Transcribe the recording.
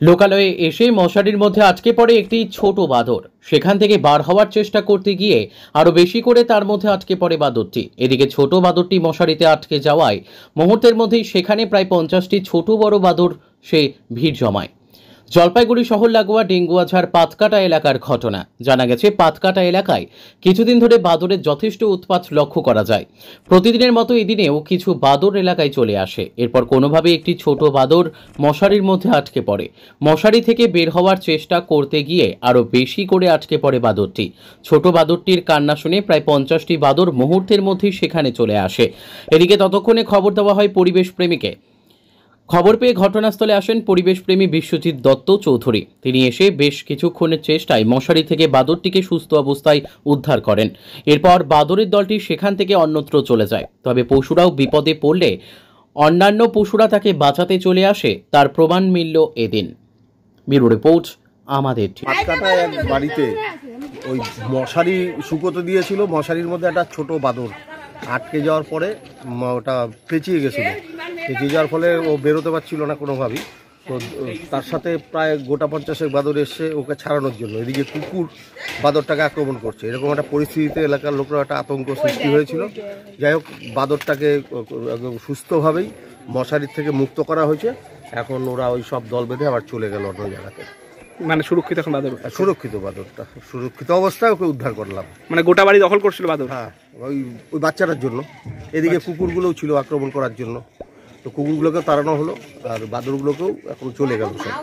লোকালয়ে এসে মশারির মধ্যে আটকে পড়ে একটি ছোট বাদর। সেখান থেকে বার হওয়ার চেষ্টা করতে গিয়ে আরো বেশি করে তার মধ্যে আটকে পড়ে বাদরটি। এদিকে ছোট বাদরটি মশারিতে আটকে যাওয়ায় মুহূর্তের মধ্যেই সেখানে প্রায় 50টি ছোট বড় বাদর সে ভিড় জমায়। জলপাইগুড়ি শহর লাগোয়া ডেঙ্গুয়াঝাড় পাতকাটা এলাকার ঘটনা। জানা গেছে, পাতকাটা এলাকায় কিছুদিন ধরে বাদরের যথেষ্ট উৎপাত লক্ষ্য করা যায়। প্রতিদিনের মতো এদিনেও কিছু বাদর এলাকায় চলে আসে। এরপর কোনোভাবে একটি ছোট বাদর মশারির মধ্যে আটকে পড়ে। মশারি থেকে বের হওয়ার চেষ্টা করতে গিয়ে আরও বেশি করে আটকে পড়ে বাদরটি। ছোট বাদরটির কান্না শুনে প্রায় 50টি বাদর মুহূর্তের মধ্যেই সেখানে চলে আসে। এদিকে ততক্ষণে খবর দেওয়া হয় পরিবেশ প্রেমীকে। খবর পেয়ে ঘটনাস্থলে আসেন পরিবেশপ্রেমী বিশ্বজিৎ দত্ত চৌধুরী। তিনি এসে বেশ কিছুক্ষণের চেষ্টায় মশারি থেকে বাদরটিকে সুস্থ অবস্থায় উদ্ধার করেন। এরপর বাদরের দলটি সেখান থেকে অন্যত্র চলে যায়। তবে পশুরাও বিপদে পড়লে অন্যান্য পশুরা তাকে বাঁচাতে চলে আসে, তার প্রমাণ মিলল এদিন। ব্যুরো রিপোর্ট আমাদের। পাতকাটায় এক বাড়িতে ওই মশারি শুকোতে দিয়েছিল, মশারির মধ্যে একটা ছোট বাদর আটকে যাওয়ার পরে ওটা পেঁচিয়ে গেছিল। পেঁচিয়ে যাওয়ার ফলে ও বেরোতে পারছিল না কোনোভাবেই। তো তার সাথে প্রায় গোটা 50 বাদর এসে ওকে ছাড়ানোর জন্য। এদিকে কুকুর বাদরটাকে আক্রমণ করছে। এরকম একটা পরিস্থিতিতে এলাকার লোকরা একটা আতঙ্ক সৃষ্টি হয়েছিল। যাই হোক, বাদরটাকে সুস্থভাবেই মশারির থেকে মুক্ত করা হয়েছে। এখন ওরা ওই সব দল বেঁধে আবার চলে গেল অন্য জায়গাতে। মানে সুরক্ষিত এখন বাদর? সুরক্ষিত বাদরটা, সুরক্ষিত অবস্থায় ওকে উদ্ধার করলাম। মানে গোটা বাড়ি দখল করছিল বাদর? হ্যাঁ, ওই বাচ্চাটার জন্য। এদিকে কুকুরগুলোও ছিল আক্রমণ করার জন্য। তো কুকুরগুলোকেও তাড়ানো হলো, আর বাদরগুলোকেও এখন চলে গেল সব।